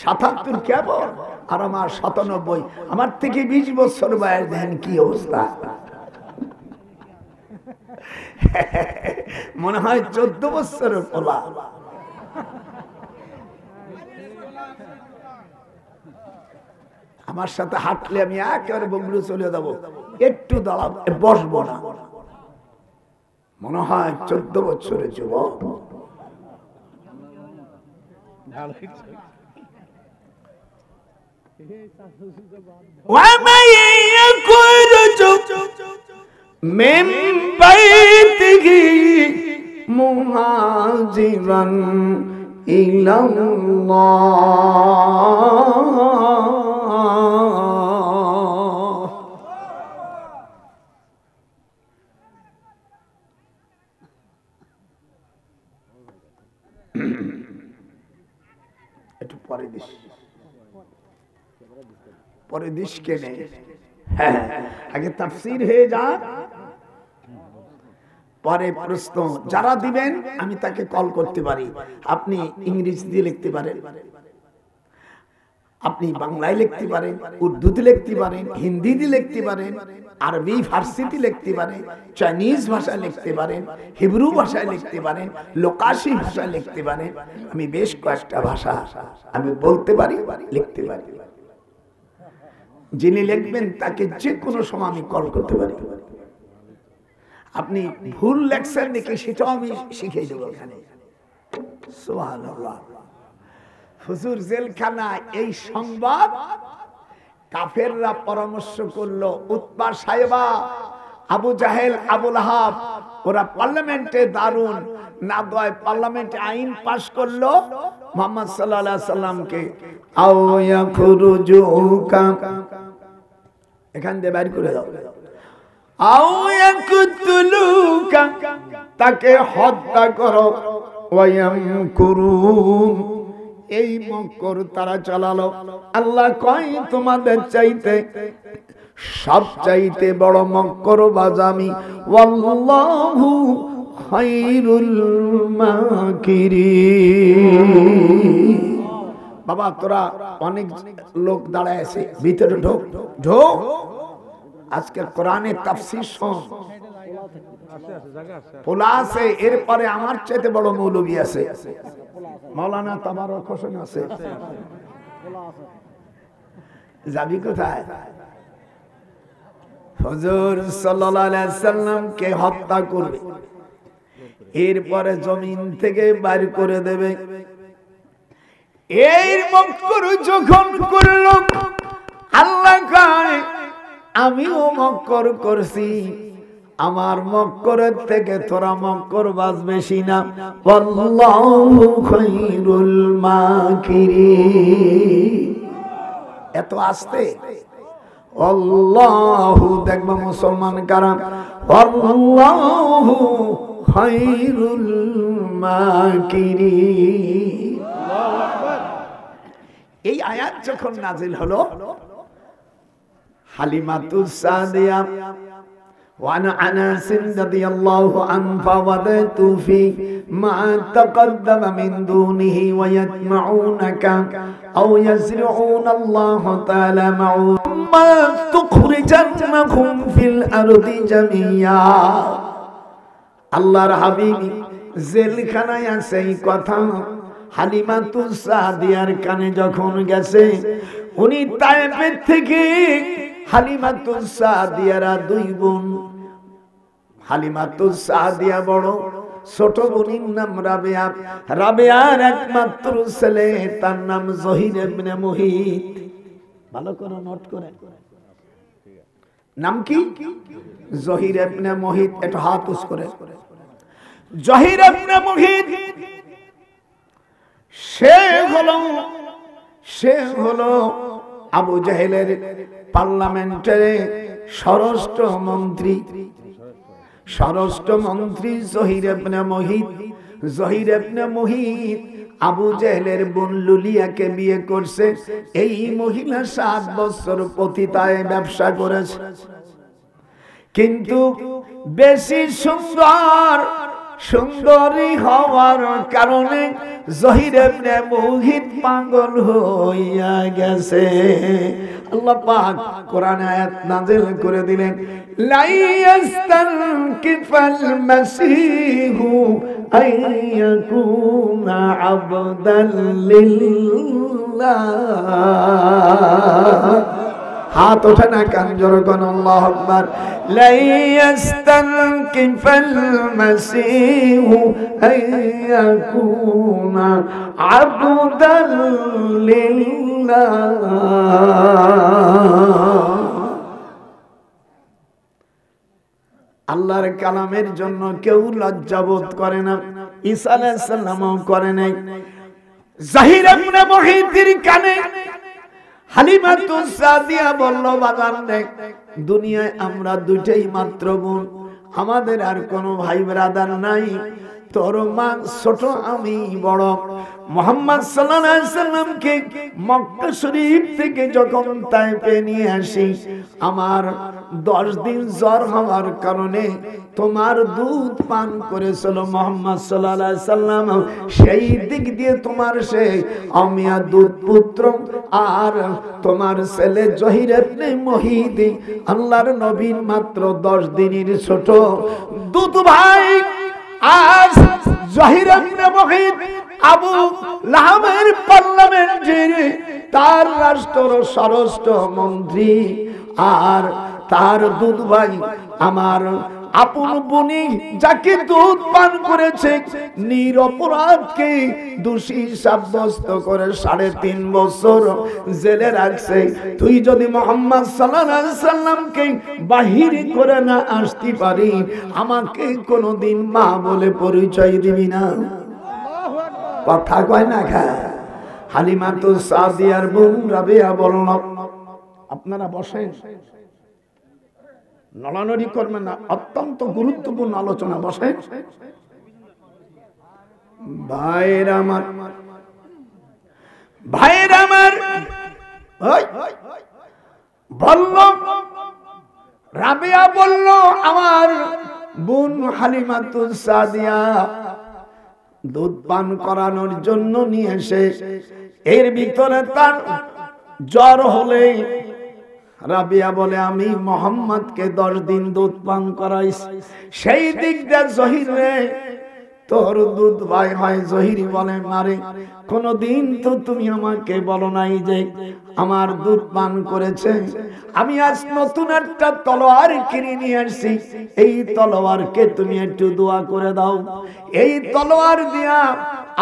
77 কেমন আর আমার 97। আমার থেকে 20 বছর বয়স, দেখেন কি অবস্থা। মনে হয় 14 বছরের পোলা। আমার সাথে হাঁটলে আমি একেবারে বগুড়া চলে যাবো, একটু দাঁড়াবো, বসবো না। মনে হয় 14 বছরের যুবক। من بيته مهاجرا إلى الله একটু পরে দিস, পরে দিস কেনে। হ্যাঁ, আগে তাফসীর হয়ে যা, পরে প্রশ্ন যারা দিবেন আমি তাকে কল করতে পারি। আপনি ইংরেজি দিয়ে লিখতে পারেন, আপনি বাংলায় লিখতে পারেন, উর্দুতে লিখতে পারেন, হিন্দিতে লিখতে পারেন, আরবি ফার্সিতে লিখতে পারেন, চাইনিজ ভাষায় লিখতে পারেন, হিব্রু ভাষায় লিখতে পারেন, লোকাশি ভাষায় লিখতে পারেন। আমি বেশ কয়েকটা ভাষা আমি বলতে পারি, লিখতে পারি। যিনি লিখবেন তাকে যে কোনো সময় আমি কল করতে পারি। আপনি ভুল লেখছেন নাকি সেটাও আমি শিখিয়ে দেবো এখানে। সুবহানাল্লাহ। হুজুর জেলখানা, এই সংবাদ কাফেররা পরামর্শ করলো, উতবা সাহেবা, আবু জাহেল, আবু লাহাব, ওরা পার্লামেন্টে দারুন না দয় পার্লামেন্টে আইন পাশ করলো মুহাম্মদ সাল্লাল্লাহু আলাইহি সাল্লামকে আও ইয়াখরুজুকা, এখান দিয়ে বাইর করে দাও, আও ইয়াকতুলুকা, তাকে হত্যা করো, ওয়ায়ামকুরুন, এই মক্কর তারা চালালো। আল্লাহ কয় তোমাদের চাইতে সব চাইতে বড় মক্কর বাজামি, ওয়াল্লাহু খায়রুল মাকিরিন। বাবা তোরা অনেক লোক দাঁড়ায় আছে, ভিতরে ঢোক ঢোক। আজকে কোরআনে তাফসীর শোন, পোলা আছে, এরপরে আমার চাইতে বড় মৌলবী আছে, মাওলানা তাবারক হোসেন আছে। যাবি কোথায়? হুজুর সাল্লাল্লাহু আলাইহি সাল্লামকে হত্যা করবে, এরপরে জমিন থেকে বাইর করে দেবে। এই মক্কর যখন করল, আল্লাহ কয় আমিও মক্কর করছি, আমার মক্করের থেকে তোরা মক্কর বাজ বেশি না। আল্লাহু খায়রুল মাকিরিন। এত আস্তে আল্লাহু, দেখবা মুসলমান কারা, আল্লাহু খায়রুল মাকিরিন। এই আয়াত যখন নাজিল হলো, হালিমাতুস সাদিয়া وعن أنس رضي الله عنه فوددت في ما تقدم من دونه ويتمعونك أو يزرعون الله تعالى معه ما تخرجنهم في الأرض جميعا। আল্লাহর হাবিবি জেলখানায় আছে, এই কথা হালিমাতুস সাদিয়ার কানে যখন গেছে, উনি তায়েফের থেকে, হালিমাতুস সাদিয়ারা দুই বোন, হালিমাতুস সাদিয়া বড়, ছোট বোনের নাম রাবেয়া, রাবেয়ার একমাত্র ছেলে, তার নাম জহির ইবনে মুহিত। ভালো করে নোট করে, নাম কি? জহির ইবনে মুহিত। এটা হাত উস করে, জহির ইবনে মুহিত সে হলো আবু জাহেলের পার্লামেন্টের স্বরাষ্ট্রমন্ত্রী জহির ইবনে মুহিত। জহির ইবনে মুহিত আবু জাহেলের বোন লুলিয়াকে বিয়ে করছে। এই মহিলা 7 বছর পতিতায় ব্যবসা করেছে, কিন্তু বেশি সুন্দর সুন্দরী হওয়ার কারণে জহির ইবনে মুহিত পাগল হইয়া গেছে। আল্লাহ পাক কোরআনে আয়াত নাযিল করে দিলেন, লা ইয়াস্তানকিফাল মাসীহু আইয়াকুনা আবদাল লিল্লাহ। হাত ওঠে না, কান জোরে কোন আল্লাহু আকবার। লা ইয়াস্তানকিফাল মাসীহু আইয়াকুনা আবদাল লিল্লাহ। আল্লাহর কালামের জন্য কেউ লজ্জাবোধ করে না, ঈসা আলাইহিস সালামও করে নাই। জহির ইবনে মুহিতের কানে হালিমাতুস সাদিয়া বলল, বাজান দেখ, দুনিয়ায় আমরা দুইটাই মাত্র বোন, আমাদের আর কোনো ভাই ব্রাদার নাই। তোর মা ছোট, আমি বড়। মুহাম্মদ সাল্লাল্লাহু আলাইহি সাল্লামকে মক্কা শরীফ থেকে যখন তায়েফে নিয়ে আসি, আমার 10 দিন জ্বর হওয়ার কারণে তোমার দুধ পান করেছিল মুহাম্মদ সাল্লাল্লাহু আলাইহি সাল্লাম। সেই দিক দিয়ে তোমার সে আমিয়া দুধ পুত্র আর তোমার ছেলে জহির ইবনে মুহিত আল্লাহর নবীর মাত্র 10 দিনের ছোট দুধ ভাই। আজ জহির ইবনে মুহিত আবু লাহাবের পার্লামেন্টের তার রাষ্ট্র স্বরাষ্ট্র মন্ত্রী, আর তার দুধ ভাই আমার আপন বোনি যাকে দুধ পান করেছে নিরপরাধকে দোষী সাব্যস্ত করে 3.5 বছর জেলে রাখছে। তুই যদি মুহাম্মদ সাল্লাল্লাহু আলাইহি সাল্লামকে বাহির করে না আসতে পারি, আমাকে কোনোদিন মা বলে পরিচয় দিবি না। কথা কয় না খা। হালিমাতুস সাদিয়ার বোন রাবিয়া বলল, আপনারা বসেন, নড়ানড়ি করবেন না, অত্যন্ত গুরুত্বপূর্ণ আলোচনা, বসে। ভাইরা আমার, ভাইরা আমার, বলল রাবিয়া বলল, আমার বোন হালিমাতুস সাদিয়া দুধ পান করানোর জন্য নিয়ে এসে এর ভিতরে তার জ্বর হলে রাবিয়া বলে, আমি মোহাম্মদকে 10 দিন দুধ পান করাইছি। সেই দিক দিয়ে জহির রে, তোর দুধ ভাই হয়। জহির বলে, মারে কোনদিন তো তুমি আমাকে বলো নাই যে আমার দুধ পান করেছে। আমি আজ নতুন একটা তলোয়ার কিনে নিয়ে আসছি, এই তলোয়ারকে তুমি একটু দোয়া করে দাও। এই তলোয়ার দিয়া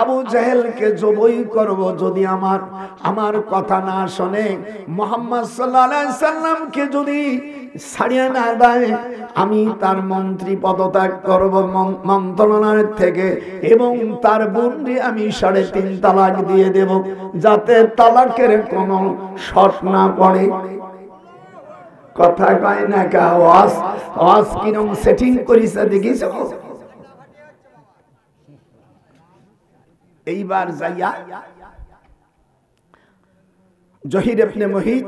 আবু জাহেলকে জবই করব। যদি আমার কথা না শোনে, মুহাম্মদ সাল্লাল্লাহু আলাইহি সাল্লামকে যদি ছাড়িয়ে না দেয়, আমি তার মন্ত্রী পদত্যাগ করব মন্ত্রণালয় থেকে, এবং তার বোনকে আমি 3.5 তালাক দিয়ে দেব, যাতে তালাকের কোনো শর্ত না পড়ে। কথা কয় না কা? ওয়াজ কিরম সেটিং করিস দেখিস। এইবার যাইয়া জহির ইবনে মুহিত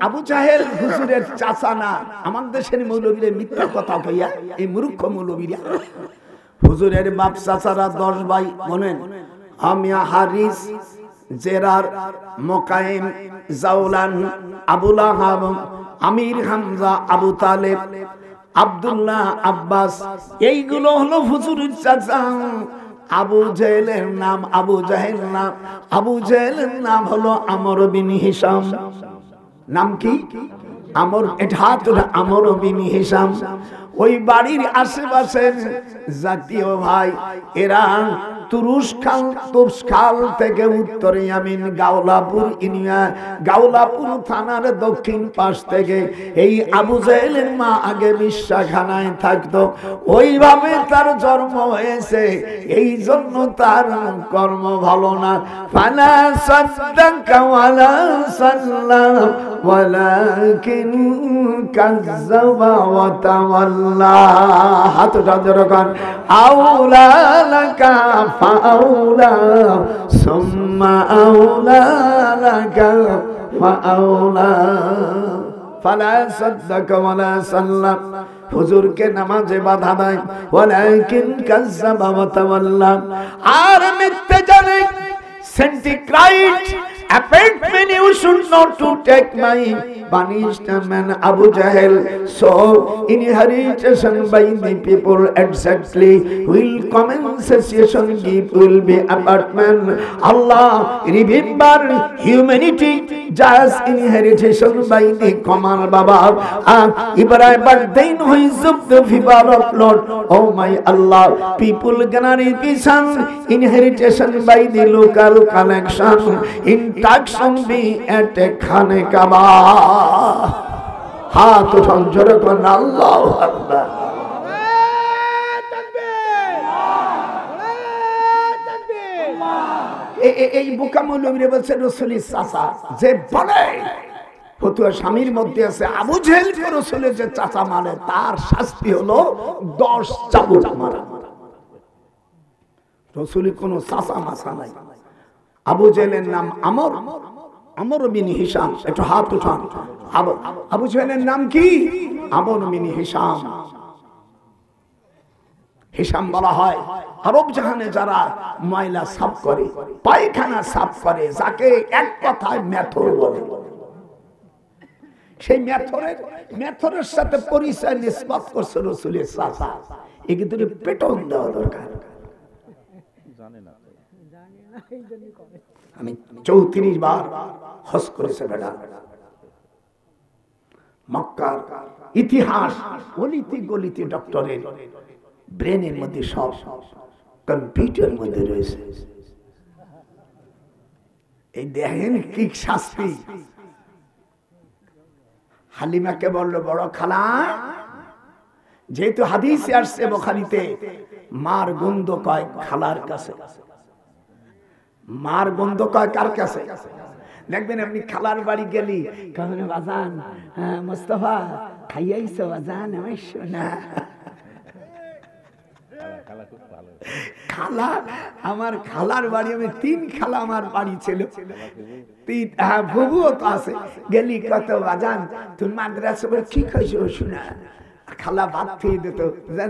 আবু জাহেল হুজুরের চাচা না, আমার দেশের মৌলবীরা মিথ্যা কথা কইয়া, এই মূর্খ মৌলবীরা হুজুরের বাপ চাচারা 10 ভাই বলেন, আমিয়া হারিস, জেরার, মোকাইম, জাওলান, আবু লাহাব, আমির হামজা, আবু তালেব, আব্দুল্লাহ, আব্বাস, এইগুলো হলো হুজুরের চাচা। আবু জাহেলের নাম আবু জাহেল না, আবু জাহেলের নাম হলো আমর বিন হিশাম। নাম কি? আমর। এটা আমর বিন হিশাম। ওই বাড়ির আশেপাশের জাতীয় ভাই এরা তুরস্কাল থেকে উত্তরে ইয়ামিন গাওলাপুর ইউনিয়ন, গাওলাপুর থানার দক্ষিণ পাশ থেকে এই আবু জাহেলের মা আগে বিশ্বাখানায় থাকতো। ওইভাবে তার জন্ম হয়েছে, এই জন্য তার কর্ম ভালো না। ফালা সাদ্দাকা ওয়ালা সাল্লা ওয়ালাকিন কাযযাবা ওয়া তাওয়াল্লা। হাতটা জোরে কর। আউলা লাকা ফাউলা সুম্মা আউলা লাকা ফাউলা ফালা সাদ্দাকা ওয়ালা সাল্লাম, হুজুরকে নামাজে বাধা দেয়, ওয়ালাকিন কাজ্জাবা ওয়া তাওয়াল্লা, আর মিথ্যে জানে। সেন্টিগ্রাইড appointment you should not to take my punishment, Abu Jahl. So inheritance by the people exactly will compensation give will be apartment. Allah remember humanity just inheritance by the common Baba Ibrahim, but then who is of the fever of Lord, oh my Allah, people gonna repeat inheritance by the local connection in taxon be at a khane kaba. হাত উঠান জোরে করুন আল্লাহু আকবার। এই বোকা মৌলবীরা বলছে রাসূলের চাচা, যে বলে ফতুয়া স্বামীর মধ্যে আছে আবু জেহেলকে রাসূলের যে চাচা মানে তার শাস্তি হলো 10 চাবুক মারা। রাসূলের কোনো চাচা মাসা নাই। আবু জেহেলের নাম আমর বিন হিশাম, একটু হাত উঠান। আবু জেহেলের নাম কি? আমর বিন হিশাম। হিশাম বলা হয় আরব জাহানে যারা ময়লা সাফ করে, পায়খানা সাফ করে, যাকে এক কথায় মেথর বলে, সেই মেথরের সাথে পরিচয় নিসবত করছে রাসূলের চাচা। এই কিন্তু পেটন দেওয়া দরকার। আমি 34 বার হজ করেছে বেটা। মক্কার ইতিহাস গলিতে গলিতে ডক্টরের ব্রেনের মধ্যে সব কম্পিউটার মধ্যে রয়েছে। এই দেখেন কি শাস্তি। হালিমাকে বলল বড় খালা, যেহেতু হাদিসে আসছে বুখারীতে, মার গন্ধ কয় খালার কাছে। মার গন্ধ কয় কার কাছে? দেখবেন আপনি খালার বাড়ি গেলি, কারণ বাজান মোস্তফা খাইয়াইছো বাজান আমার সোনা। খালা, আমার খালার বাড়ি, আমি 3 খালা আমার বাড়ি ছিল, বুবুও তো আছে। গেলি কত বাজান তুই মাদ্রাসা করে কি খাইছো সোনা? খালা ভাত খেয়ে দিত,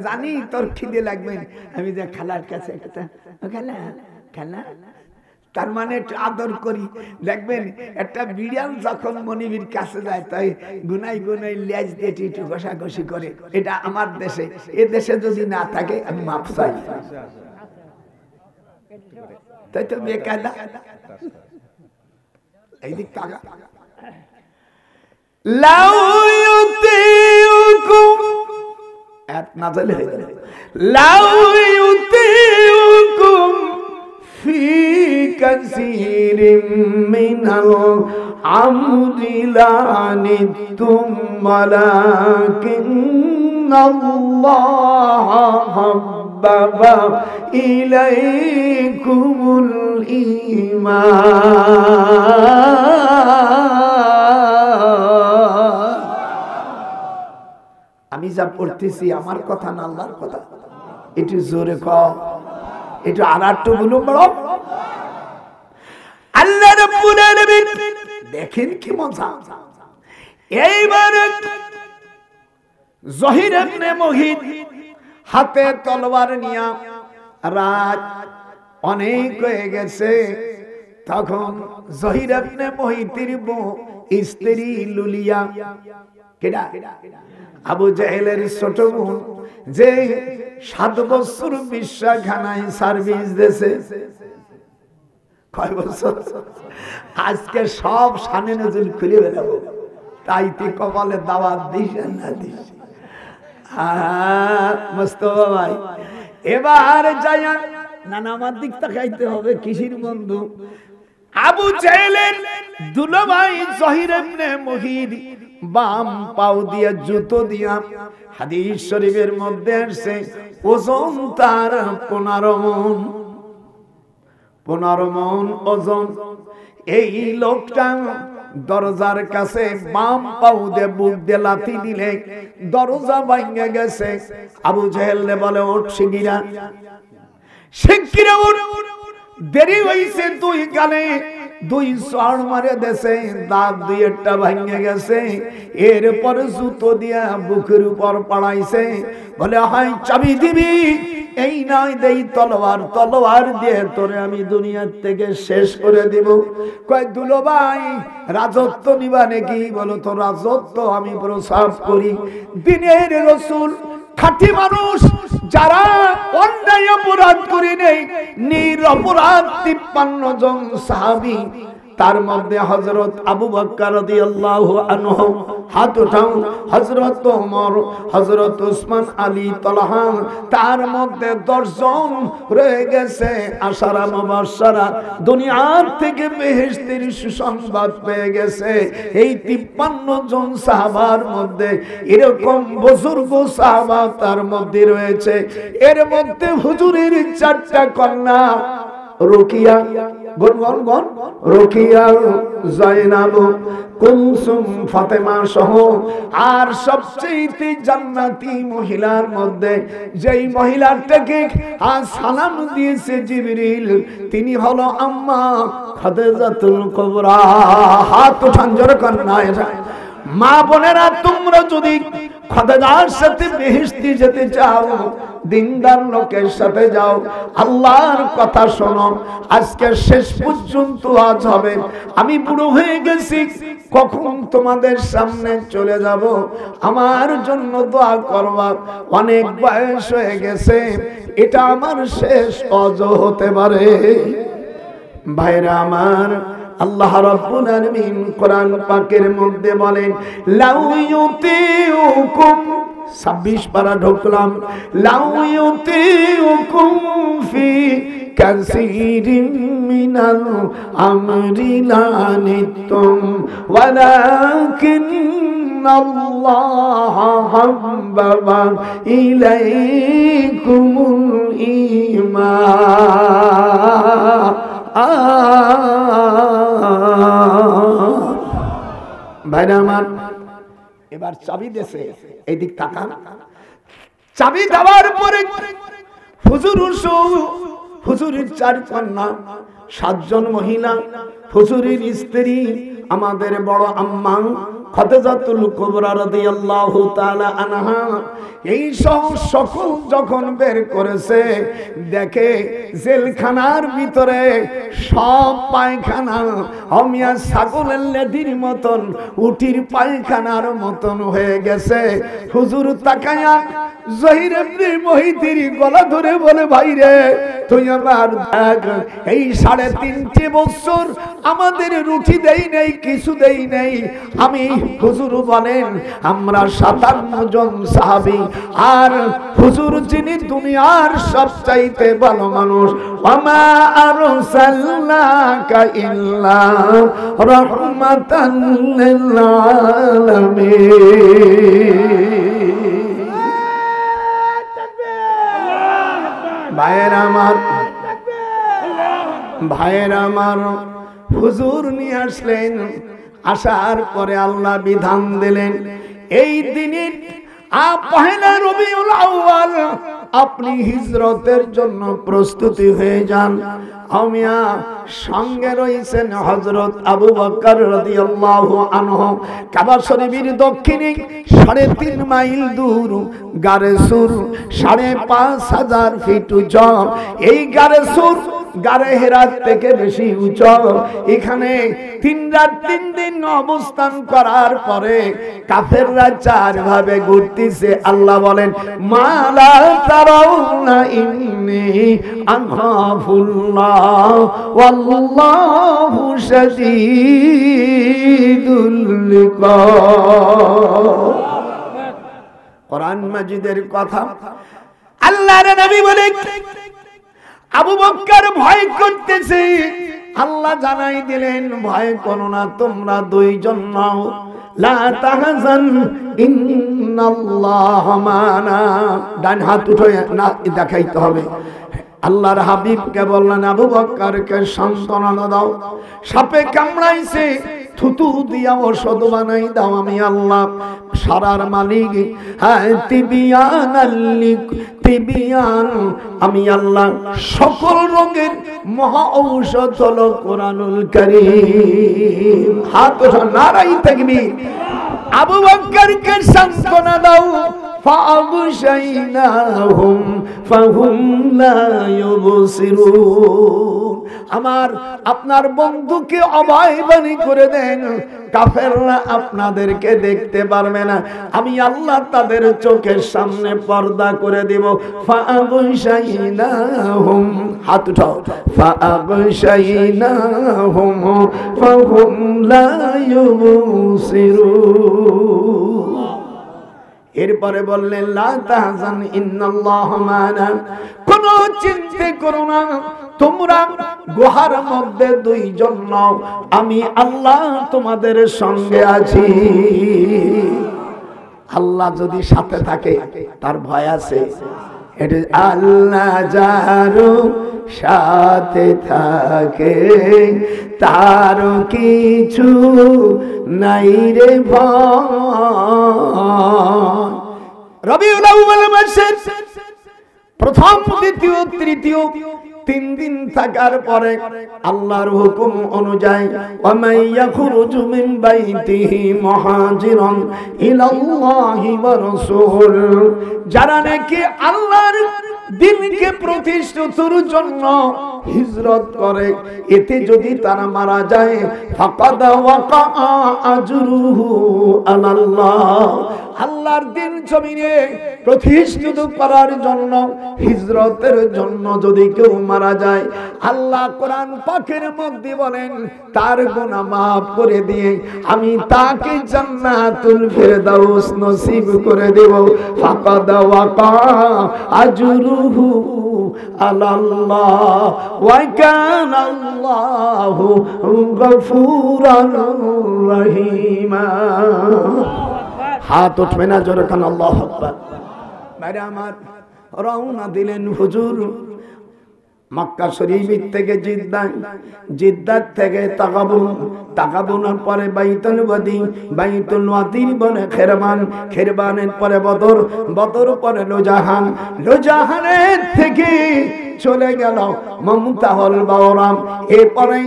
জানি তোর খিদে লাগবে, আমি যে খালার কাছে খালা খালা, তার মানে আদর করি। দেখবেন একটা বিড়াল যখন মনিবের কাছে যায়, তাই গুনাই গুনাই লেজ দিয়ে একটু ঘষাঘষি করে। এটা আমার দেশে, এ দেশে যদি না থাকে আমি মাপ চাই। তাই তো বেকালা এই দিক টাকা লাউ ইউতিউকুম এত নাজল হয়ে গেল, লাউ ইউতিউকুম في كثير من الأمر لعنتم ولكن الله حبب إليكم الإيمان। আমি যা পড়তেছি আমার কথা না আল্লাহর কথা, একটু জোরে কও, একটু আরেকটু বলুন বড়। আল্লাহ রাব্বুল আলামিন দেখেন কি মজা। এইবার জহির ইবনে মুহিত হাতে তলোয়ার নিয়ে, রাত অনেক হয়ে গেছে, তখন জহির ইবনে মুহিতের বউ স্ত্রী লুলিয়া, কেডা? আবু জেহেলের ছোট বোন, যে 7 বছর বিশ্বাখানায় সার্ভিস দিয়েছে। কয় বছর? আজকে সব শানে নজরুল খুলে বেরাবো, তাই তুই কপালে দাওয়াত দিস না দিস। মোস্তফা ভাই এবার যাই না, আমার দিক তাকাইতে হবে। কৃষির বন্ধু আবু জেহেলের দুলাভাই জহির ইবনে মুহিত বাম পাও দিয়া জুতো দিয়া, হাদিস শরীফের মধ্যে আসছে ওজন তার 15 মণ, 15 মণ ওজন। এই লোকটা দরজার কাছে বাম পাও দিয়ে বুক দিয়ে লাথি দিলে দরজা ভাঙে গেছে। আবু জেহেল বলে ওঠ শিগগিরা, শিগগিরা উঠ, দেরি হইছে, তুই গালে দুই চড় মারে দেশে, দাঁত দুই একটা ভাঙে গেছে। এরপর জুতো দিয়া বুকের উপর পড়াইছে, বলে হয় চাবি দিবি, এই নয় দেই তলোয়ার, তলোয়ার দিয়ে তোরে আমি দুনিয়ার থেকে শেষ করে দিব। কয় দুলো ভাই রাজত্ব নিবা নাকি? বলো তো রাজত্ব আমি প্রসাব করি। দিনের রসুল খাঁটি মানুষ, যারা অন্যায় অপরাধ করে নেই, নিরপরাধ 53 জন সাহাবী, তার মধ্যে হযরত আবু বকর রাদিয়াল্লাহু আনহু হাত উঠাও, হযরত ওমর, হযরত উসমান, আলী, তালহা, তার মধ্যে 10 জন রয়ে গেছে আশারা মুবাশশারা, দুনিয়ার থেকে বেহেশতের সুসংবাদ পেয়ে গেছে। এই 53 জন সাহাবার মধ্যে এরকম বুজুর্গ সাহাবা তার মধ্যে রয়েছে। এর মধ্যে হুজুরের 4টা কন্যা, রুকিয়া, রুকিয়া, জাইনাব, কুলসুম, ফাতেমা সহ, আর সবচেয়ে জান্নাতি মহিলার মধ্যে যেই মহিলাটাকে আজ সালাম দিয়েছে জিবরিল, তিনি হলো আম্মা খাদিজাতুল কুবরা। হাত উঠান জোরে কন্যা। মা বোনেরা, তোমরা যদি খাদিজার সাথে বেহেশতে যেতে চাও, দিনদার লোকের সাথে যাও, আল্লাহর কথা শোনো। আজকে শেষ পর্যন্ত আজ হবে, আমি বুড়ো হয়ে গেছি, কখন তোমাদের সামনে চলে যাব, আমার জন্য দোয়া করবা। অনেক বয়স হয়ে গেছে, এটা আমার শেষ হজ হতে পারে। ভাইরা আমার, আল্লাহ রাব্বুল আলামিন কোরআন পাকের মধ্যে বলেন, লাউ ইউতিউকুম, 26 পারা ঢুকলাম, লাউ ইউতিউকুম ফি কাসীরিন মিনাল আমরি লানিতুম ওয়ালাকিন্নাল্লাহ হাব্বাবা ইলাইকুমুল ঈমান। ভাইরা আমার, এবার চাবি দেশে, এই দিক তাকান। চাবি দেওয়ার পরে হুজুরের 4 কন্যা, 7 জন মহিলা, হুজুরের স্ত্রী আমাদের বড় আম্মা খাদিজাতুল কুবরা রাদিয়াল্লাহু তাআলা আনহা, এই সকল যখন বের করেছে, দেখে জেলখানার ভিতরে সব পায়খানা অমিয়া ছাগলের লেদির মতন, উটির পায়খানার মতন হয়ে গেছে। হুজুর তাকায়া জহির ইবনে মুহিতির গলা ধরে বলে, ভাই রে, তুই আমার দেখ, এই 3.5 বছর আমাদের রুটি দেই নেই, কিছু দেই নেই। আমি, হুজুর বলেন, আমরা 57 জন সাহাবী, আর হুজুর যিনি দুনিয়ার সবচাইতে ভালো মানুষ, ওয়ামা আরসালনাকা ইল্লা রাহমাতাল লিল আলামিন। ভাইয়ের আমার, ভাইয়ের আমার, হুজুর নিয়ে আসলেন। আসার পরে আল্লাহ বিধান দিলেন, এই দিনে পহেলা রবিউল আউয়াল আপনি হিজরতের জন্য প্রস্তুতি হয়ে যান। আমিয়া সঙ্গে রয়েছেন হযরত আবু বকর রাদিয়াল্লাহু আনহু। কাবা শরীফের দক্ষিণে 3.5 মাইল দূর গারে সুর, 5,500 ফিট উঁচু। এই গারে সুর গারে হেরাত থেকে বেশি উঁচু। এখানে 3 রাত 3 দিন অবস্থান করার পরে কাফেররা 4 ভাবে ঘুরতেছে। আল্লাহ বলেন, মালা তারাউনা ইন্নী আখাফুল্লাহ ওয়াল্লাহু শাদীদুল ইকাব। কোরআন মাজিদের কথা। আল্লাহর নবী বলে, আবু বকর ভয় করতেছে। আল্লাহ জানাই দিলেন, ভয় করো না, তোমরা 2 জন নাও, লা তাহজান ইন্নাল্লাহ মানা। ডান হাত উঠে না দেখাইতে হবে। আল্লাহর হাবিবকে বললেন, আবু বকরকে সান্ত্বনা দাও, সাপে কামড়াইছে, থুতু দিয়া ওষুধ বানাই দাও আমি আল্লাহ সারার মালিক। হ্যাঁ তিবিয়ান আমি আল্লাহ সকল রোগের মহা ঔষধ হলো কোরআনুল কারীম। হাত ওঠা নারাই তাকবীর। আবু বকরকে সান্ত্বনা দাও ফাগশাইনাহুম ফাহুম লা ইউবসিরুন। আমার আপনার বন্ধুকে অভয় বাণী করে দেন, কাফেররা আপনাদেরকে দেখতে পারবে না, আমি আল্লাহ তাদের চোখের সামনে পর্দা করে দেব। ফাগশাইনাহুম, হাত উঠাও, ফাগশাইনাহুম ফাহুম লা ইউবসিরুন। এরপরে বললেন লা তাহজান ইন্নাল্লাহা মা'না, কোনো চিন্তা করো না, তোমরা গুহার মধ্যে দুইজন নও, আমি আল্লাহ তোমাদের সঙ্গে আছি। আল্লাহ যদি সাথে থাকে তার ভয় আছে। এটা আল্লাহ যারো সাথে থাকে তার কিছু নাই রে ভয়। রবিউল আউয়াল মাসের প্রথম, দ্বিতীয়, তৃতীয় 3 দিন থাকার পরে আল্লাহর হুকুম অনুযায়ী ওয়ামাই ইয়াখরুজু মিন বাইতিহি মুহাজিরান ইলাল্লাহি ওয়া রাসূল, যারা নাকি আল্লাহর দ্বীনকে প্রতিষ্ঠার জন্য হিজরত করে, এতে যদি তারা মারা যায় ফাকাদ ওয়াকা আজরুহু আলাল্লাহ, আল্লাহর দ্বীন জমিনে প্রতিষ্ঠিত করার জন্য, হিজরতের জন্য যদি কেউ মারা যায়, আল্লাহ কোরআন পাকের মধ্যে বলেন তার গুনাহ মাফ করে দিয়ে আমি তাকে জান্নাতুল ফেরদাউস নসিব করে দেব। ফাকাদ ওয়াকা আজরুহু আলাল্লাহ ওয়া কানা আল্লাহু গফুরান রহিমা। হাত উঠবে না জোরে কান আল্লাহু আকবার। বাইরে আমার রওনা দিলেন হুজুর মক্কা শরীফ থেকে জিদ্দা থেকে তাকাবুনের পরে বাইতুল ওয়াদি, বাইতুল ওয়াদির পরে খেরবানের পরে বদর পরে লোজাহানের থেকে চলে গেল মুমতাহুল বাওরাম, এরপরে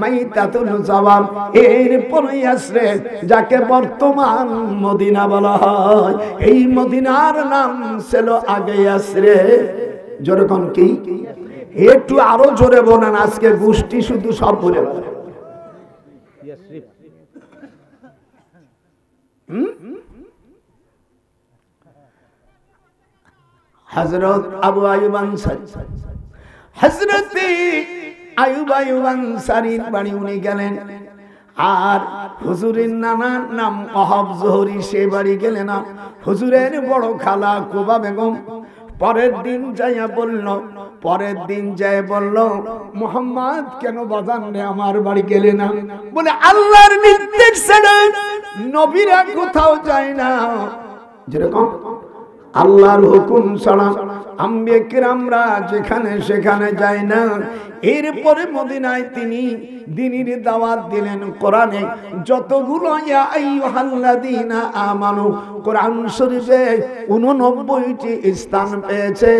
মাইতাতুল জাওয়াব, এরপরে আসরে যাকে বর্তমান মদিনা বলা হয়। এই মদিনার নাম ছিল আগে আসরে। জোরে কোন কি? একটু আরো জোরে বলেন, আজকে গোষ্ঠী শুধু সব বলে হযরত আবু আইয়ুব আনসারী, হযরত আইয়ুব আনসারীর বাড়ি উনি গেলেন, আর হুজুরের নানার নাম ওয়াহাব জোহরি, সে বাড়ি গেলেন না। হুজুরের বড় খালা কুবা বেগম পরের দিন যায় বলল মুহাম্মদ কেন বাজান রে আমার বাড়ি গেলে না? বলে আল্লাহর নির্দেশ ছাড়া নবীরা কোথাও যায় না, যেরকম আল্লাহর হুকুম ছাড়া আম্বিয়া কিরামরা যেখানে সেখানে যায় না। এরপরে মদিনায় তিনি দ্বীনের দাওয়াত দিলেন। কোরআনে যতগুলো ইয়া আইয়ুহাল্লাযীনা আমানু কোরআন শরীফে 89টি স্থান পেয়েছে,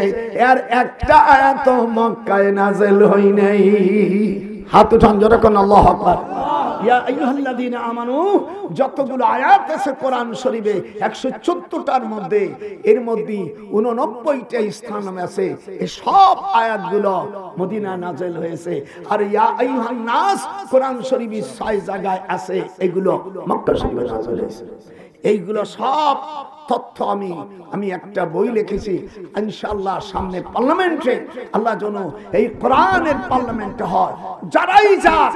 এর একটা আয়াত মক্কায় নাযিল হয় নাই। হাত উঠান জোরে কোন আল্লাহু আকবার। ইয়া আইয়ুহাল্লাযীনা আমানু যতগুলো আয়াত আছে কোরআন শরীফে 114টার মধ্যে, এর মধ্যে 89টা স্থান আছে। এই সব আয়াতগুলো মদিনা নাযিল হয়েছে। আর ইয়া আইয়ুহান নাস কোরআন শরীফে 6 জায়গায় আছে, এগুলো মক্কা শরীফে নাযিল হয়েছে। এইগুলো সব তথ্য আমি একটা বই লিখেছি, ইনশাআল্লাহ সামনে পার্লামেন্টে আল্লাহ যেন এই কোরআনের পার্লামেন্টে হয়, যারাই যাক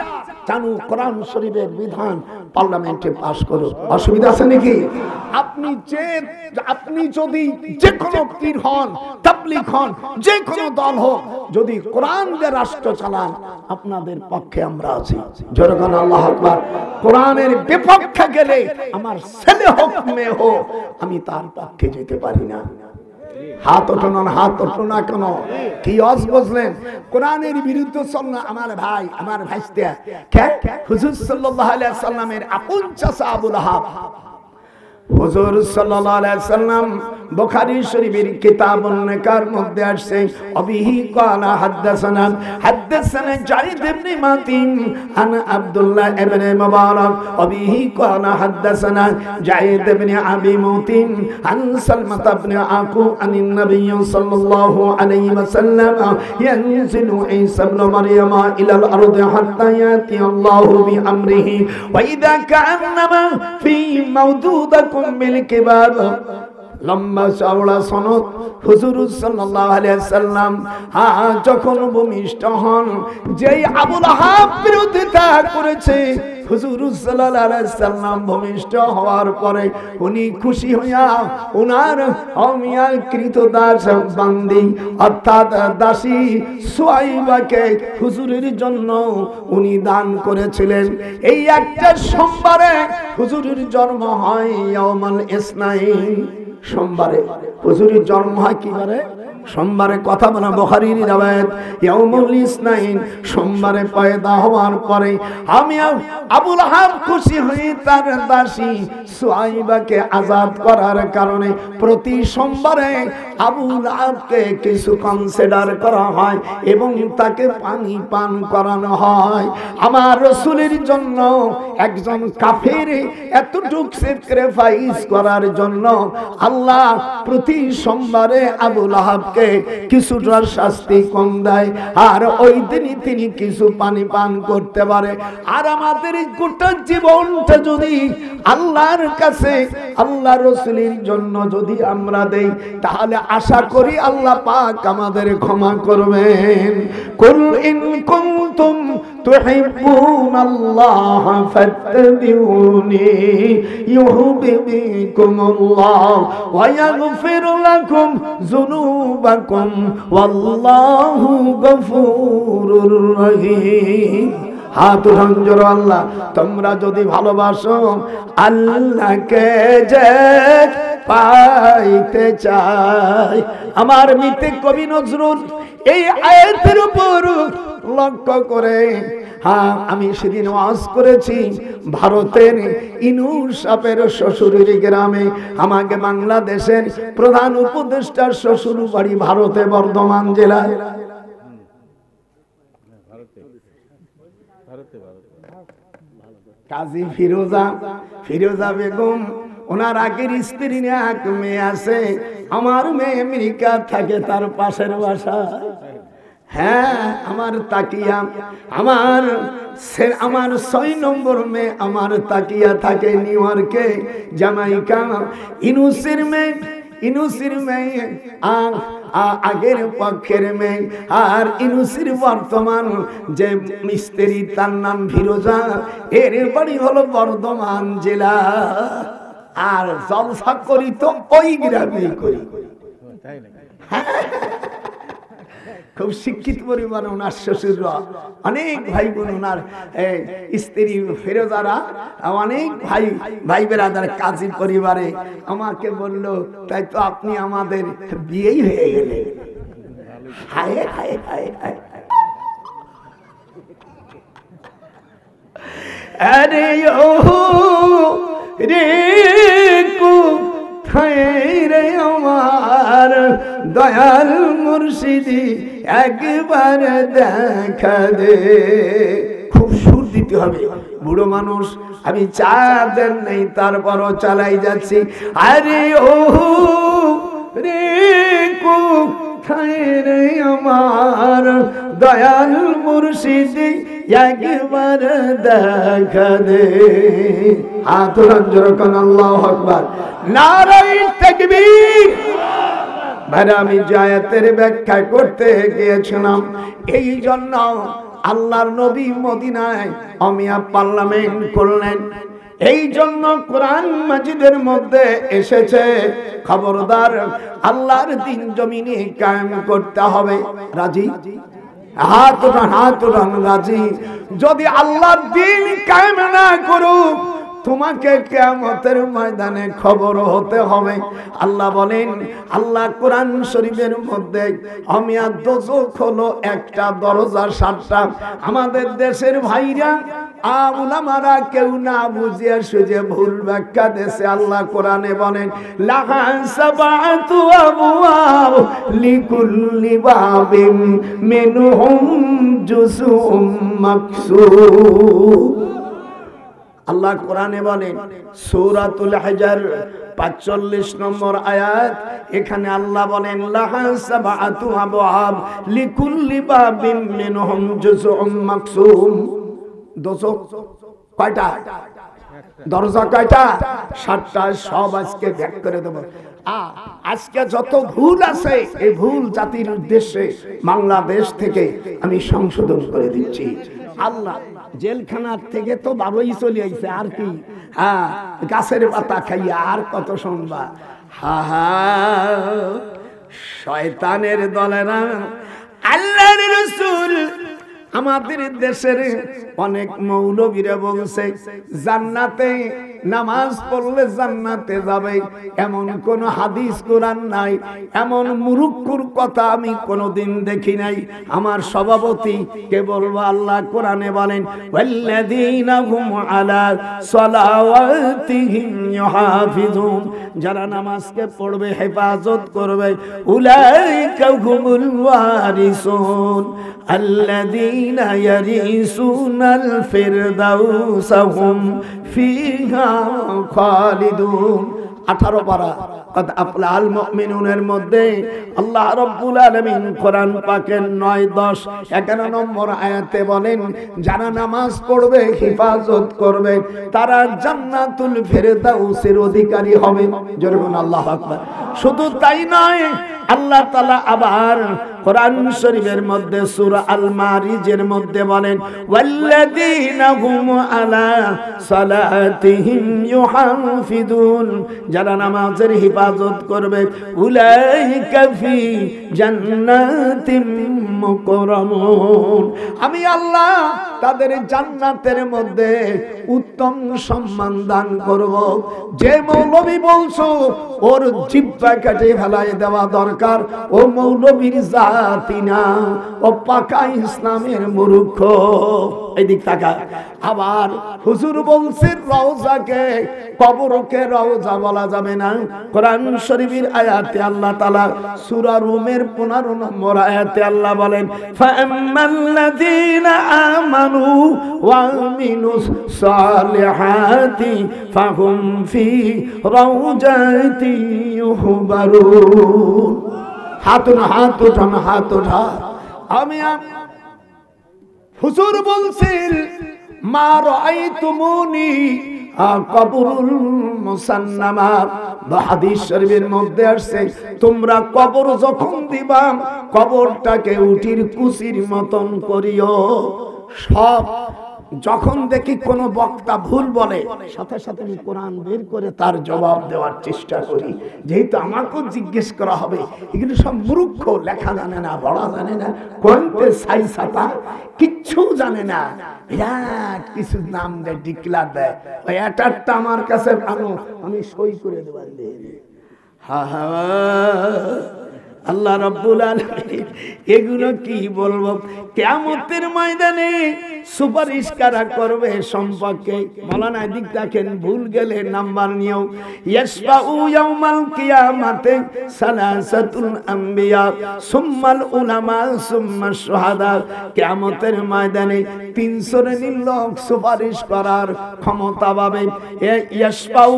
জানু কোরআন শরীফের বিধান পার্লামেন্টে পাস করো। অসুবিধা আছে নাকি? আপনি যদি যে কোনো পীর হন, তাবলীগ হন, যে কোনো দল হোক, যদি কোরআন দিয়ে রাষ্ট্র চালান, আপনাদের পক্ষে আমরা আছি। জোরে বলেন আল্লাহু আকবার। কোরআনের বিপক্ষে গেলে আমার ছেলে হোক মেয়ে হোক, আমি তার পক্ষে যেতে পারি না। হাত ওঠানো না, হাত ওঠো না কেন? কি অজ বুঝলেন? কোরআনের বিরুদ্ধে চল না আমার ভাই, আমার ভাইস্তা। হুজুর সাল্লাল্লাহু আলাইহি ওয়াসাল্লামের আপন চাচা আবু লাহাব। হুজুর সাল্লাল্লাহু আলাইহি ওয়াসাল্লাম বুখারী শরীফের কিতাবুন নিকার মধ্যে আসছে, অবিহি ক্বালা হাদাসানা জাইদ ইবনে মাতিন আন আব্দুল্লাহ ইবনে মুবারক, অবিহি ক্বালা হাদাসানা জাইদ ইবনে আবি মুতিন আন সালমা ইবনে আকু আনিন নবী সাল্লাল্লাহু আলাইহি ওয়াসাল্লাম ইয়ানজিলু ঈসা ইবনে মারইয়াম ইলাল আরদি হাত্তা ইয়াতি আল্লাহু বিআমরিহি ওয়া ইযা কা'আন্নামা ফি মাওদুদাকুম বিল কিবাব। লম্বা চওড়া সনদ। হুজুর সাল্লাল্লাহু আলাইহি ওয়াসাল্লাম যখন ভূমিষ্ঠ হন, যেই আবু লাহাব বিরোধিতা করেছে, হুজুর সাল্লাল্লাহু আলাইহি ওয়াসাল্লাম ভূমিষ্ঠ হওয়ার পরে উনি খুশি হইয়া ওনার অমিয়াকৃত দাস বান্দি অর্থাৎ দাসী সুয়াইবাকে হুজুরের জন্য উনি দান করেছিলেন। এই একটা সোমবারে হুজুরের জন্ম হয়, ইয়াউমুল ইসনাইন, সোমবারে হুজুরের জন্ম হয়। কি বারে? সোমবারে। কথা বলা বুখারীর riwayat, ইয়াউমুল ইসনাইন, সোমবারে পয়দা হওয়ার পরে আমি আবু লাহাব খুশি হয়ে তার দাসী সুয়াইবাকে আজাদ করার কারণে প্রতি সোমবারে আবু লাহাবকে কিছু কনসিডার করা হয় এবং তাকে পানি পান করানো হয়। আমার রাসূলের জন্য একজন কাফের এতটুক স্যাক্রিফাইস করার জন্য আল্লাহ প্রতি সোমবারে আবু লাহাবকে কিছুটা শাস্তি কম দেয়, আর ওই দিনই তিনি কিছু পানি পান করতে পারে। আর আমাদের গোটা জীবনটা যদি আল্লাহর কাছে আল্লাহ রাসূলের জন্য যদি আমরা দেই, তাহলে আশা করি আল্লাহ পাক আমাদের ক্ষমা করবেন। কুল ইন কুনতুম তুহিব্বুনাল্লাহ ফাত্তাবিউনি ইউহিব্বুকুমুল্লাহ ওয়া ইয়াগফির লাকুম যুনুবাকুম ওয়াল্লাহু গফুরুর রহিম। হাত রঞ্জর আল্লাহ, তোমরা যদি ভালোবাসো আল্লাহকে যে পাইতে চাই। আমার মিতে কবি নজরুল এই আয়াতের উপর লক্ষ্য করে, আমি সেদিন ওয়াজ করেছি ভারতের ইনুস সাহেবের শ্বশুরের গ্রামে। আমাকে বাংলাদেশের প্রধান উপদেষ্টার শ্বশুর বাড়ি ভারতে, বর্ধমান জেলায়। কাজী ফিরোজা বেগম, ওনার আগের স্ত্রী এক মেয়ে আছে। আমার মেয়ে আমেরিকা থাকে, তার পাশের বাসা। হ্যাঁ, আমার তাকিয়া, আমার 6 নম্বর মেয়ে আমার তাকিয়া থাকে নিউ ইয়র্কে, জামাইকা। ইনুসের মেয়ে আগের পক্ষের মেয়ে, আর ইনুসির বর্তমান যে মিস্ত্রি তার নাম ফিরোজা, এর বাড়ি হলো বর্ধমান জেলা। আর জলসা করি তো ওই গ্রামে করি। খুব শিক্ষিত পরিবার ওনার শ্বশুররা, অনেক ভাই বোন ওনার স্ত্রী ফিরোজারা, অনেক ভাই বেরাদার কাজী পরিবারে। আমাকে বলল, তাই তো আপনি আমাদের বিয়েই হয়ে গেলেন। হায় হায় হায় হায়, আরে ও রে রে আমার দয়াল মুর্শিদি, একবার দেখা দে। খুব সুর দিতে হবে, বুড়ো মানুষ, আমি চাঁদের নেই তারপরও চালাই যাচ্ছি। আরে ও রে কোথায় রে আমার দয়াল মুর্শিদি, একবার দেখা দে। হাত রঞ্জর কোন আল্লাহু আকবার, নারায়ে তাকবীর। ভাই, আমি আয়াতের ব্যাখ্যা করতে গিয়েছিলাম। এই জন্য আল্লাহর নবী মদিনায় অমিয়া পার্লামেন্ট করলেন। এই জন্য কোরআন মাজিদের মধ্যে এসেছে, খবরদার আল্লাহর দ্বীন জমিনে কায়েম করতে হবে। রাজি? হাত উঠান রাজি। যদি আল্লাহর দ্বীন কায়েম না করুক, তোমাকে কিয়ামতের ময়দানে খবর হতে হবে। আল্লাহ বলেন, আল্লাহ কোরআন শরীফের মধ্যে অমিয়া দোজখ হলো একটা দরজা 7টা। আমাদের দেশের ভাইরা উলামারা কেউ না বুঝিয়ে সুঝে ভুল ব্যাখ্যা দেশে আল্লাহ কোরআনে বলেন লাহা সাবাতু আবওয়াব লিকুল্লি বাবিন মিনহুম জুজউম মাকসুর। আল্লাহ কোরআনে বলেন সূরাতুল হিজর 45 নম্বর আয়াত, এখানে আল্লাহ বলেন লাহা সাবাতু আবওয়াব লিকুল্লি বাবিন মিনহুম জুজউম মাকসুম। দোজখ কয়টা? দরজা কয়টা? 7টা। সব আজকে ব্যাক করে দেব। আজকে যত ভুল আছে এই ভুল জাতির উদ্দেশ্যে বাংলাদেশ থেকে আমি সংশোধন করে দিচ্ছি। আল্লাহ জেলখানার থেকে তো বাবুই চলে আইছে, আর কি গাছের পাতা খাইয়া আর কত শুনবা। শয়তানের দলেরা। আল্লাহর রাসূল আমাদের দেশের অনেক মৌলবীরা বলছে জান্নাতে নামাজ পড়লে জান্নাতে যাবে, এমন কোন হাদিস কোরআন নাই। এমন মুরুক্কুর কথা আমি কোনদিন দেখি নাই। আমার সভাপতি কে বলবো, আল্লাহ কোরআনে বলেন ওয়াল্লাযীনা হুম আলা সালাওয়াতিহিম ইউহাফিজুন, যারা নামাজকে পড়বে হেফাজত করবে, উলাইকা হুমুল ওয়ারিসুন আল্লাযীনা ইয়ারিসুনাল ফিরদাউসা হুম ফিহা খালিদুন। 18 পারা কদ আফলাল মুমিনুনের মধ্যে আল্লাহ রাব্বুল আলামিন কোরআন পাকের 9, 10, 11 নম্বর আয়াতে বলেন যারা নামাজ পড়বে হেফাজত করবে তারা জান্নাতুল ফিরদাউসের অধিকারী হবে। জোরে বলুন আল্লাহু আকবার। শুধু তাই নয়, আল্লাহ তাআলা আবার কোরআন শরীফের মধ্যে সূরা আল মারিজের মধ্যে বলেন ওয়াল্লাযীনা হুম আলা সালাতিহিম ইউহাফিজুন, যারা নামাজের হেফাজত করবে উলাইকা ফি জান্নাতিম মুকরামুন, আমি আল্লাহ তাদের জান্নাতের মধ্যে উত্তম সম্মান দান করব। যে মৌলবী বলছো ওর জিহ্বা কেটে ফেলাই দেওয়া দরকার, ও মৌলবীর জাতি না, ও পাকা ইসলামের মূর্খ। এদিক তাকা। আবার হুজুর বলছেন রওজাকে কবরকে রওজা বলা যাবে না। কোরআন শরীফের আয়াতে আল্লাহ তাআলা সূরা রুমের 15 নম্বর আয়াতে আল্লাহ বলেন ফাআম্মাল্লাযীনা আমানু ওয়া আমিলুস সালিহাতি ফাহুম ফি রাউজাতি ইউহবারুন। হাত উঠান, হাত উঠা। আমি হুজুর বলছেন মা রাআইতুমুনি কবরুল মুসান্নামা, হাদিস শরীফের মধ্যে আসছে তোমরা কবর যখন দিবা কবরটাকে উটির কুচির মতন করিও। সব যখন দেখি কোন বক্তা ভুল বলে সাথে সাথে আমি কোরআন বের করে তার জবাব দেওয়ার চেষ্টা করি, যেহেতু আমাকেও জিজ্ঞেস করা হবে। এগুলো সব মূর্খ, লেখা জানে না, পড়া জানে না, কোরআনের সাই ছাতা কিচ্ছু জানে না, বিরাট কিছু নাম দেয়, ডিক্লার দেয়। ওই একটা আমার কাছে আনো, আমি সই করে দেব। আল্লাহ রাব্বুল আলামিন এগুলো কি বলবো? কিয়ামতের ময়দানে সুপারিশ কারা করবে সম্পর্কে বলা নাই। দিক দেখেন, ভুল গেলে নাম্বার নিও। ইয়াসফাউ ইয়াউমাল কিয়ামাতে সালাসাতুল আম্বিয়া সুম্মাল উলামা সুম্মাশ শুহাদা। কিয়ামতের ময়দানে 3 শ্রেণীর লোক সুপারিশ করার ক্ষমতা পাবে। ইয়াসফাউ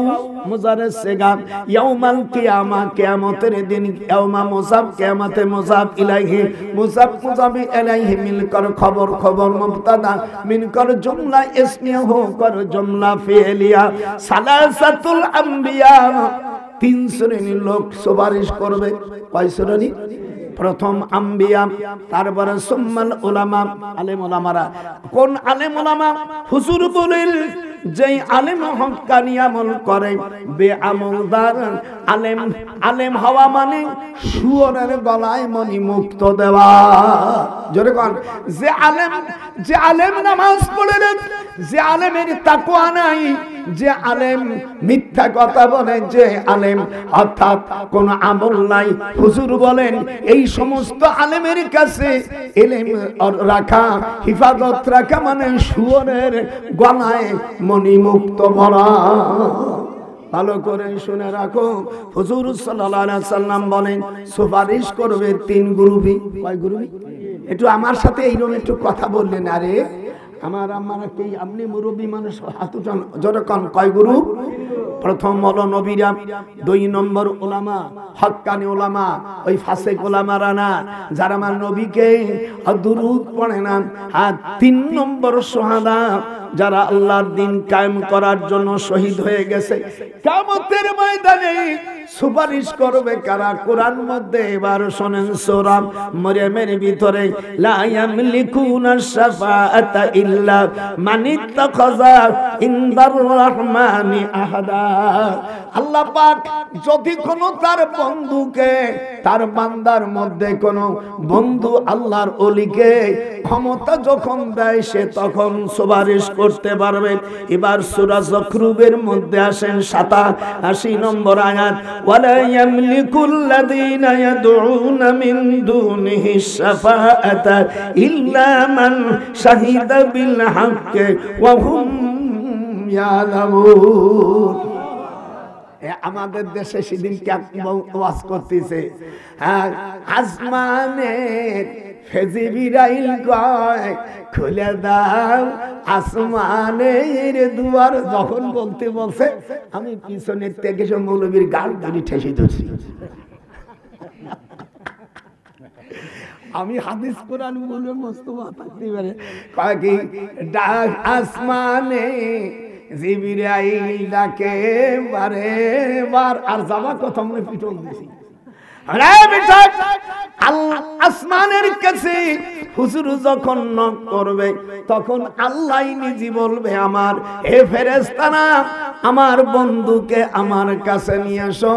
মুজাররদ সেগা, ইয়াউমাল কিয়ামা কিয়ামতের দিন, ইয়াউমা মুসাব কিয়ামতে মুসাব ইলাইহি, মুসাব মুসাবি ইলাইহি মিল কর খবর, খবর মুবতাদা মিন কর জুমলা ইসমিয়া হো কর জুমলা ফিলিয়া। সালাসাতুল আম্বিয়া 3 শ্রেণীর লোক সুপারিশ করবে। কয় শ্রেণী? প্রথম আম্বিয়া, তারপরে সুম্মাল উলামা, আলেম উলামারা। কোন আলেম উলামা? হুজুর বলেন যেই আলেম হক্কানি আমল করে, বেআমলদার আলেম। আলেম হওয়া মানে শুয়োরের গলায় মণি মুক্ত দেওয়া। জোরে কোন? যে আলেম নামাজ পড়ে, যে আলেমের তাকওয়া নাই, যে আলেম মিথ্যা কথা বলে, যে আলেম অর্থাৎ কোন আমল নাই, হুজুর বলেন এই সমস্ত আলেমের কাছে ইলম রাখা, হিফাজত রাখা মানে শুয়োরের গলায় মণিমুক্ত ভরা। ভালো করে শুনে রাখো, হুজুর সাল্লাল্লাহু আলাইহি সাল্লাম বলেন সুপারিশ করবে তিন গ্রুপই। কয় গ্রুপই? একটু আমার সাথে এইরকম একটু কথা বললেন। আরে আমার কি আপনি মুরব্বী মানুষ, হাত উঠান যখন। কয় গ্রুপ? প্রথম হলো নবীরা, 2 নম্বর উলামা, হক্কানি উলামা, ওই ফাসিক উলামারা না, যারা আমার নবীকে দুরূদ পড়ে না। আর 3 নম্বর সুহাদা, যারা আল্লাহর দ্বীন কায়েম করার জন্য শহীদ হয়ে গেছে। কিয়ামতের ময়দানে সুপারিশ করবে কারা? কোরআন মধ্যে এবার শুনেন সূরা মারইয়ামের ভিতরে, লা ইয়ামলিকুনা শাফাআতা ইল্লা মান ইত্তাখাযা ইনদার রাহমানি আহাদা। আল্লাহ পাক যদি কোনো তার বন্ধুকে, তার বান্দার মধ্যে কোনো বন্ধু আল্লাহর ওলিকে ক্ষমতা যখন দেয়, সে তখন সুপারিশ করতে পারবে। এবার সূরা যখরুফের মধ্যে আসেন 87 নম্বর আয়াত, ওয়ালা ইয়ামলিকুল লাযীনা ইয়াদউনা মিন দুনিহি শাফাআতা ইল্লা মান শাহিদা বিল হাক্কি ওয়া হুম ইয়ালামুন। আমাদের দেশে সেদিন ওয়াজ করতেছে, আসমানের ফেজিবিরাইল কয় খুলে দাও আসমানের দুয়ার। যখন বলতে বলছে, আমি পিছনের থেকে সব মৌলবীর গাল ধরে ঠেসে ধরছি। আমি হাদিস কোরআন বলে মস্ত থাকতে পারে, কয় কি ডাক আসমানে জিবরাইল ডাকে বারে বার। আর যাবা কথা মনে পিটন দিছি। আসমানের কাছে হুজুর যখন নক করবে, তখন আল্লাহ নিজে বলবে, আমার হে ফেরেশতারা, আমার বন্ধুকে আমার কাছে নিয়ে আসো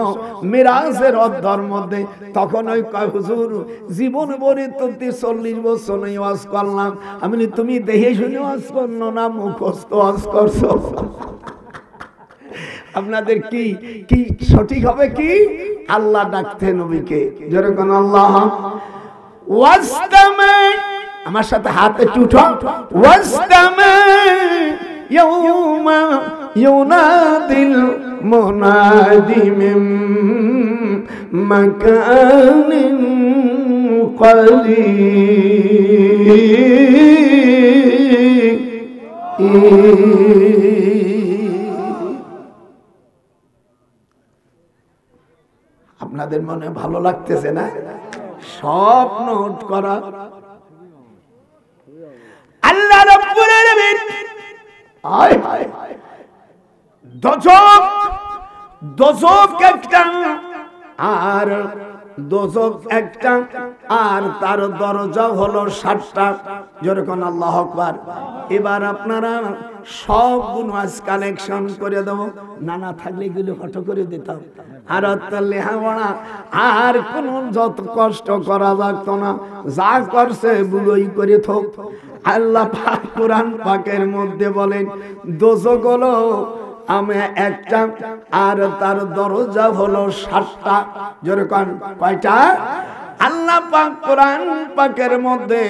মিরাজের অধ্যর মধ্যে। তখন ওই কয়, হুজুর জীবন ভরে তো 40 বছর ওয়াজ করলাম। আমি তুমি দেখে শুনে ওয়াজ করলো না, মুখস্থ ওয়াজ করছো। আপনাদের কি কি সঠিক হবে? কি আল্লাহ ডাকতে নবীকে, যেরকম আল্লাহ ওয়াসতামা, আমার সাথে হাত একটু উঠো, ওয়াসতামা ইয়াউমা ইউনাদিল মুনাদি মিন মাকানিন করিব। আপনাদের মনে ভালো লাগতেছে না? সব নোট করা। আল্লাহ রাব্বুল আলামিন দোজখ একটা আর দোজখ একটা, আর তার দরজা হলো 7টা। যেরকম আল্লাহু আকবার। এবার আপনারা সবগুলো আজ কালেকশন করে দেবো, নানা থাকলে এগুলো হট করে দিতাম। আর লেখাপড়া আর কোন যত কষ্ট করা লাগতো না, যা করছে বুঝই করে থোক। আল্লাহ পাক কোরআন পাকের মধ্যে বলেন, দোজখ হলো আমি একটা, আর তার দরজা হলো 7টা। যেরকম কয়টা? আল্লাহ পাক কোরআন পাকের মধ্যে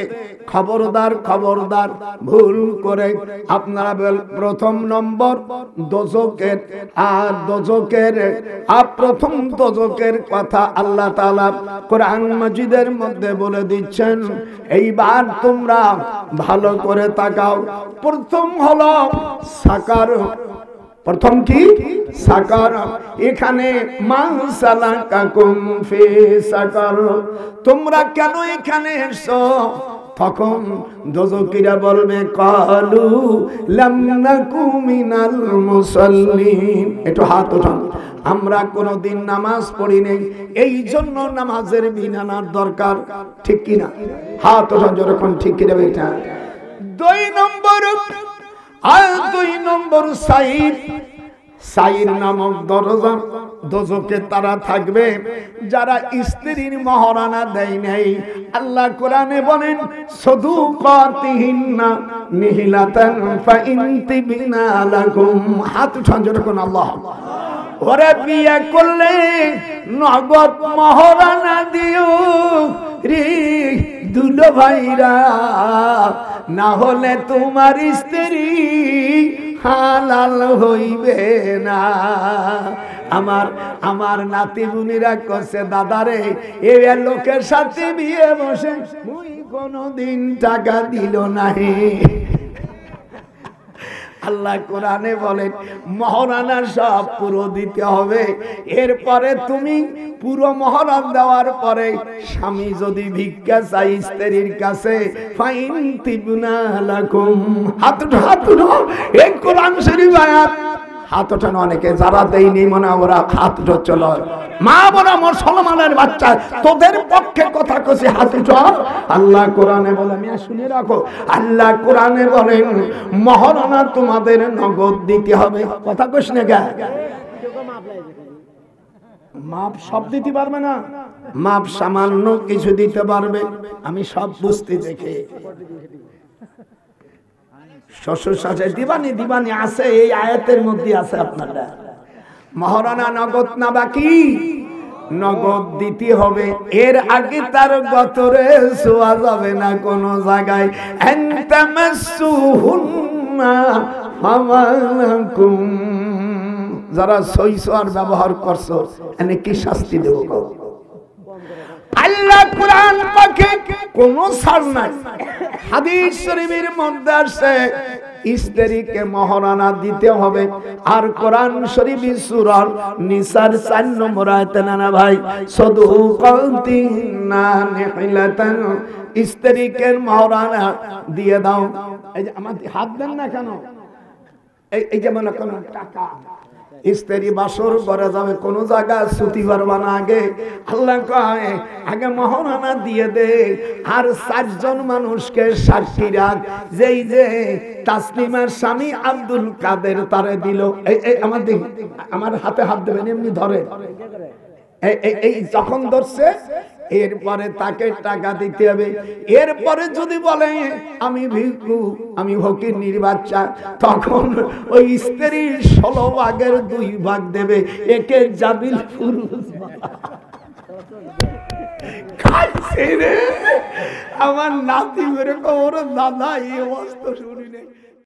খবরদার খবরদার ভুল করে আপনারা প্রথম নম্বর দোজখের, আর দোজখের প্রথম দোজখের কথা আল্লাহ তাআলা কোরআন মাজিদের মধ্যে বলে দিচ্ছেন। এইবার তোমরা ভালো করে তাকাও। প্রথম হলো সাকার। প্রথম কি? সাকার। এখানে মান সালাকাকুম ফি সাকার, তোমরা কেন এখানে এসো? তখন দোজখীরা বলবে, কালু লাম নাকু মিনাল মুসাল্লিন। একটু হাত ওঠান। আমরা কোনদিন নামাজ পড়ি নাই, এই জন্য নামাজের বিধানের দরকার। ঠিক কি না? হাত ওঠান যখন ঠিক কি দেবে। এটা 2 নম্বর। আর 2 নম্বর সাইর নামক দরজা। দোজখে তারা থাকবে যারা স্ত্রীর মহারানা দেয় নাই। আল্লাহ কোরআনে বলেন সাদুকাতিহিন্না নিহিলাতান ফাইনতিবিনা লাকুম। হাত উঠান যখন আল্লাহ। ওরে বিয়ে করলে নগদ মহারানা দিও রে দুলো ভাইরা, না হলে তোমার স্ত্রী হালাল হইবে না। আমার নাতি বুনিরা কছে দাদারে এ লোকের সাথে বিয়ে বসে মুই কোনদিন টাকা দিল নাই। আল্লাহ কোরআনে বলেন মহারানা সব পুরো দিতে হবে। এরপরে তুমি পুরো মহারান দেওয়ার পরে স্বামী যদি ভিক্ষা চাই স্ত্রীর কাছে ফাইন তিবুনা লাকুম। হাত এই কোরআন শরীফ আয়াত। হাত ওঠানো অনেকে যারা দেয়নি মনে ওরা হাত উঠছিল। মা বোনা মুসলমানের বাচ্চা তোদের পক্ষে কথা কছি হাত উঠো। আল্লাহ কোরআনে বলে মিয়া শুনে রাখো, আল্লাহ কোরআনে বলেন মহারানা তোমাদের নগদ দিতে হবে। কথা কইস না গা, মাপ সব দিতে পারবে না, মাপ সামান্য কিছু দিতে পারবে। আমি সব বুঝতে দেখে শ্বশুর শাশুড়ি দিবানি আছে, এই আয়াতের মধ্যে আছে। আপনারা মহারানা নগদ না বাকি নগদ দিতে হবে। এর আগে তার গতরে ছোঁয়া যাবে না কোন জায়গায়। যারা সইসোয়ার ব্যবহার করছো এনে কি শাস্তি দেব? আল্লাহ কোরআন পাকে কোন ছাড় নাই। হাদিস শরীফের মধ্যে আছে স্ত্রীকে মহারানা দিতে হবে। আর কোরআন শরীফ সূরা নিসার 4 নম্বর আয়াতে না ভাই সাদুকাতিনা নিহিলাতান, স্ত্রীকে মহারানা দিয়ে দাও। এই যে আমার হাত দেন না কেন? এই যে মনে কোন টাকা স্ত্রী বাসর করে যাবে কোন জায়গায় ছুটি পারবা না, আগে আল্লাহ কয় আগে মহারানা দিয়ে দে। আর 4 জন মানুষকে সাক্ষী রাখ। যেই যে তাসলিমার স্বামী আব্দুল কাদের তারে দিল। এই আমার হাতে হাত দেবেন, এমনি ধরে এই যখন ধরছে এরপরে তাকে টাকা দিতে হবে। এরপরে যদি বলে আমি ভিক্ষু, আমি ফকির বাচ্চা, তখন ওই স্ত্রীর 16 ভাগের 2 ভাগ দেবে। একে জাবিল ফুরুজ আমার নাতি বের ওর দাদা এই অবস্থা শুনি।